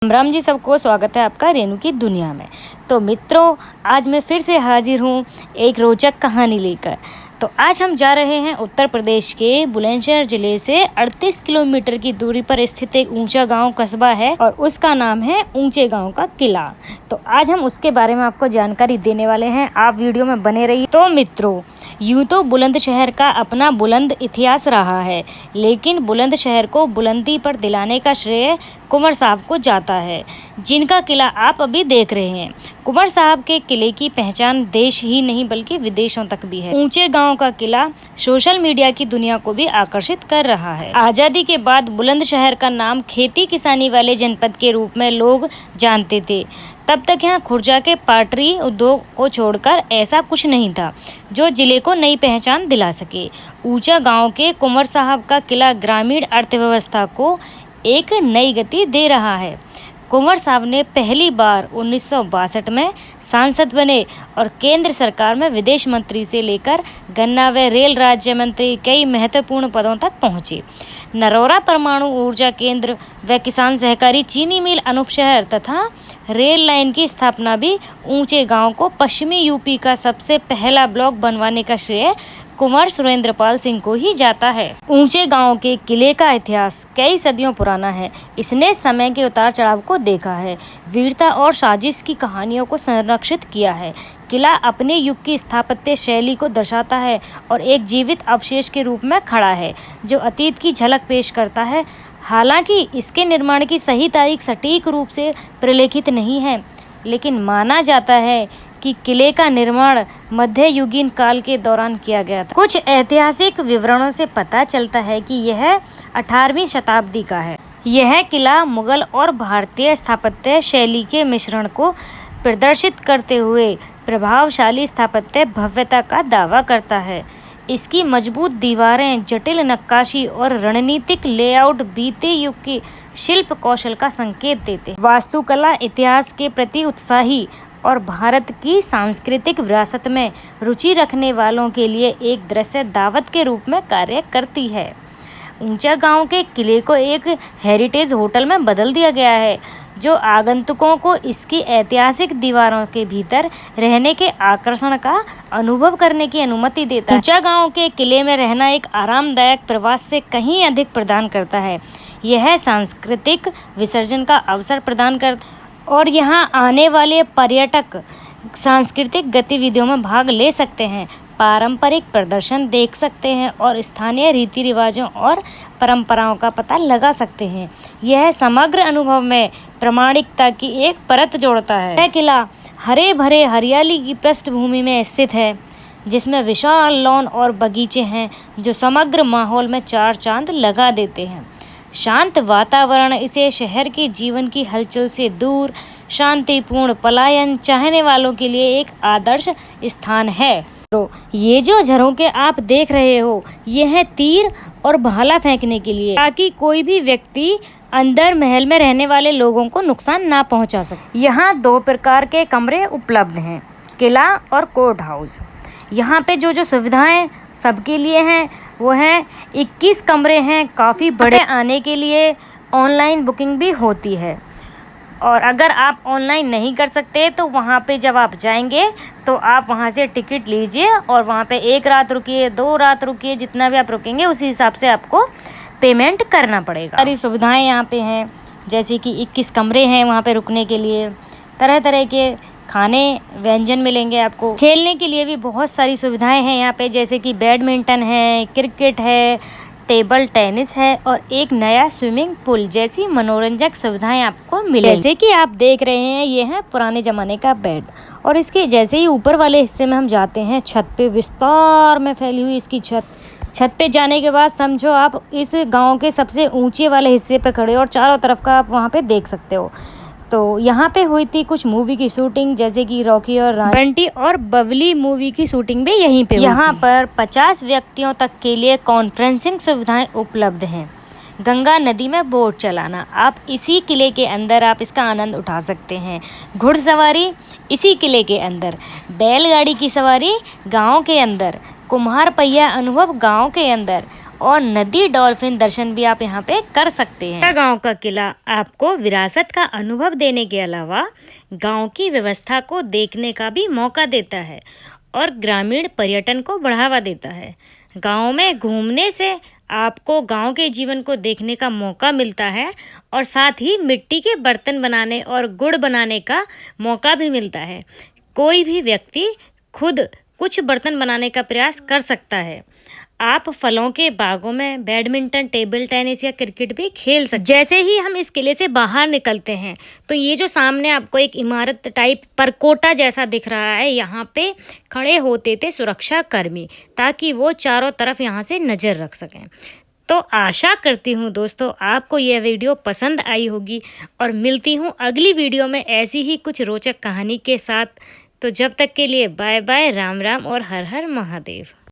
राम जी, सबको स्वागत है आपका रेणु की दुनिया में। तो मित्रों, आज मैं फिर से हाजिर हूँ एक रोचक कहानी लेकर। तो आज हम जा रहे हैं उत्तर प्रदेश के बुलंदशहर जिले से 38 किलोमीटर की दूरी पर स्थित एक ऊंचा गांव कस्बा है और उसका नाम है ऊंचे गांव का किला। तो आज हम उसके बारे में आपको जानकारी देने वाले हैं, आप वीडियो में बने रहिए। तो मित्रों, यूँ तो बुलंदशहर का अपना बुलंद इतिहास रहा है, लेकिन बुलंदशहर को बुलंदी पर दिलाने का श्रेय कुंवर साहब को जाता है, जिनका किला आप अभी देख रहे हैं। कुंवर साहब के किले की पहचान देश ही नहीं बल्कि विदेशों तक भी है। ऊंचे गांव का किला सोशल मीडिया की दुनिया को भी आकर्षित कर रहा है। आज़ादी के बाद बुलंदशहर का नाम खेती किसानी वाले जनपद के रूप में लोग जानते थे। तब तक यहाँ खुर्जा के पाटरी उद्योग को छोड़कर ऐसा कुछ नहीं था जो जिले को नई पहचान दिला सके। ऊंचा गांव के कुंवर साहब का किला ग्रामीण अर्थव्यवस्था को एक नई गति दे रहा है। कुंवर साहब ने पहली बार 1962 में सांसद बने और केंद्र सरकार में विदेश मंत्री से लेकर गन्ना व रेल राज्य मंत्री कई महत्वपूर्ण पदों तक पहुंचे। नरौरा परमाणु ऊर्जा केंद्र व किसान सहकारी चीनी मिल अनुपशहर तथा रेल लाइन की स्थापना भी ऊंचे गांव को पश्चिमी यूपी का सबसे पहला ब्लॉक बनवाने का श्रेय कुंवर सुरेंद्रपाल सिंह को ही जाता है। ऊंचे गांव के किले का इतिहास कई सदियों पुराना है। इसने समय के उतार चढ़ाव को देखा है, वीरता और साजिश की कहानियों को संरक्षित किया है। किला अपने युग की स्थापत्य शैली को दर्शाता है और एक जीवित अवशेष के रूप में खड़ा है जो अतीत की झलक पेश करता है। हालांकि इसके निर्माण की सही तारीख सटीक रूप से प्रलेखित नहीं है, लेकिन माना जाता है कि किले का निर्माण मध्ययुगीन काल के दौरान किया गया था। कुछ ऐतिहासिक विवरणों से पता चलता है कि यह 18वीं शताब्दी का है। यह किला मुगल और भारतीय स्थापत्य शैली के मिश्रण को प्रदर्शित करते हुए प्रभावशाली स्थापत्य भव्यता का दावा करता है। इसकी मजबूत दीवारें, जटिल नक्काशी और रणनीतिक लेआउट बीते युग के शिल्प कौशल का संकेत देते हैं। वास्तुकला इतिहास के प्रति उत्साही और भारत की सांस्कृतिक विरासत में रुचि रखने वालों के लिए एक दृश्य दावत के रूप में कार्य करती है। ऊंचा गांव के किले को एक हेरिटेज होटल में बदल दिया गया है, जो आगंतुकों को इसकी ऐतिहासिक दीवारों के भीतर रहने के आकर्षण का अनुभव करने की अनुमति देता है। ऊंचा गांव के किले में रहना एक आरामदायक प्रवास से कहीं अधिक प्रदान करता है। यह सांस्कृतिक विसर्जन का अवसर प्रदान करता है और यहाँ आने वाले पर्यटक सांस्कृतिक गतिविधियों में भाग ले सकते हैं, पारंपरिक प्रदर्शन देख सकते हैं और स्थानीय रीति रिवाजों और परंपराओं का पता लगा सकते हैं। यह समग्र अनुभव में प्रामाणिकता की एक परत जोड़ता है। यह किला हरे भरे हरियाली की पृष्ठभूमि में स्थित है, जिसमें विशाल लॉन और बगीचे हैं जो समग्र माहौल में चार चांद लगा देते हैं। शांत वातावरण इसे शहर के जीवन की हलचल से दूर शांतिपूर्ण पलायन चाहने वालों के लिए एक आदर्श स्थान है। तो ये जो झरोखे आप देख रहे हो, ये है तीर और भाला फेंकने के लिए, ताकि कोई भी व्यक्ति अंदर महल में रहने वाले लोगों को नुकसान ना पहुंचा सके। यहाँ 2 प्रकार के कमरे उपलब्ध हैं, किला और कोर्ट हाउस। यहाँ पे जो सुविधाएं सबके लिए हैं वो हैं 21 कमरे हैं, काफ़ी बड़े। आने के लिए ऑनलाइन बुकिंग भी होती है, और अगर आप ऑनलाइन नहीं कर सकते तो वहाँ पे जब आप जाएंगे तो आप वहाँ से टिकट लीजिए और वहाँ पे 1 रात रुकिए, 2 रात रुकिए, जितना भी आप रुकेंगे उसी हिसाब से आपको पेमेंट करना पड़ेगा। सारी सुविधाएं यहाँ पे हैं, जैसे कि 21 कमरे हैं वहाँ पे रुकने के लिए, तरह तरह के खाने व्यंजन मिलेंगे आपको। खेलने के लिए भी बहुत सारी सुविधाएं हैं यहाँ पे, जैसे कि बैडमिंटन है, क्रिकेट है, टेबल टेनिस है और एक नया स्विमिंग पूल जैसी मनोरंजक सुविधाएं आपको मिलेंगी। जैसे कि आप देख रहे हैं, ये है पुराने ज़माने का बेड, और इसके जैसे ही ऊपर वाले हिस्से में हम जाते हैं, छत पे विस्तार में फैली हुई इसकी छत पे जाने के बाद समझो आप इस गाँव के सबसे ऊँचे वाले हिस्से पे खड़े हो और चारों तरफ का आप वहाँ पे देख सकते हो। तो यहाँ पे हुई थी कुछ मूवी की शूटिंग, जैसे कि रॉकी और बंटी और बबली मूवी की शूटिंग भी यहीं पे हुई। यहाँ पर 50 व्यक्तियों तक के लिए कॉन्फ्रेंसिंग सुविधाएं उपलब्ध हैं। गंगा नदी में बोट चलाना, आप इसी किले के अंदर आप इसका आनंद उठा सकते हैं। घुड़सवारी इसी किले के अंदर, बैलगाड़ी की सवारी गाँव के अंदर, कुम्हार पहिया अनुभव गाँव के अंदर, और नदी डॉल्फिन दर्शन भी आप यहाँ पे कर सकते हैं। गांव का किला आपको विरासत का अनुभव देने के अलावा गांव की व्यवस्था को देखने का भी मौका देता है और ग्रामीण पर्यटन को बढ़ावा देता है। गांव में घूमने से आपको गांव के जीवन को देखने का मौका मिलता है और साथ ही मिट्टी के बर्तन बनाने और गुड़ बनाने का मौका भी मिलता है। कोई भी व्यक्ति खुद कुछ बर्तन बनाने का प्रयास कर सकता है। आप फलों के बागों में बैडमिंटन, टेबल टेनिस या क्रिकेट भी खेल सकते हैं। जैसे ही हम इस किले से बाहर निकलते हैं तो ये जो सामने आपको एक इमारत टाइप परकोटा जैसा दिख रहा है, यहाँ पे खड़े होते थे सुरक्षा कर्मी ताकि वो चारों तरफ यहाँ से नज़र रख सकें। तो आशा करती हूँ दोस्तों आपको यह वीडियो पसंद आई होगी और मिलती हूँ अगली वीडियो में ऐसी ही कुछ रोचक कहानी के साथ। तो जब तक के लिए बाय बाय, राम राम और हर हर महादेव।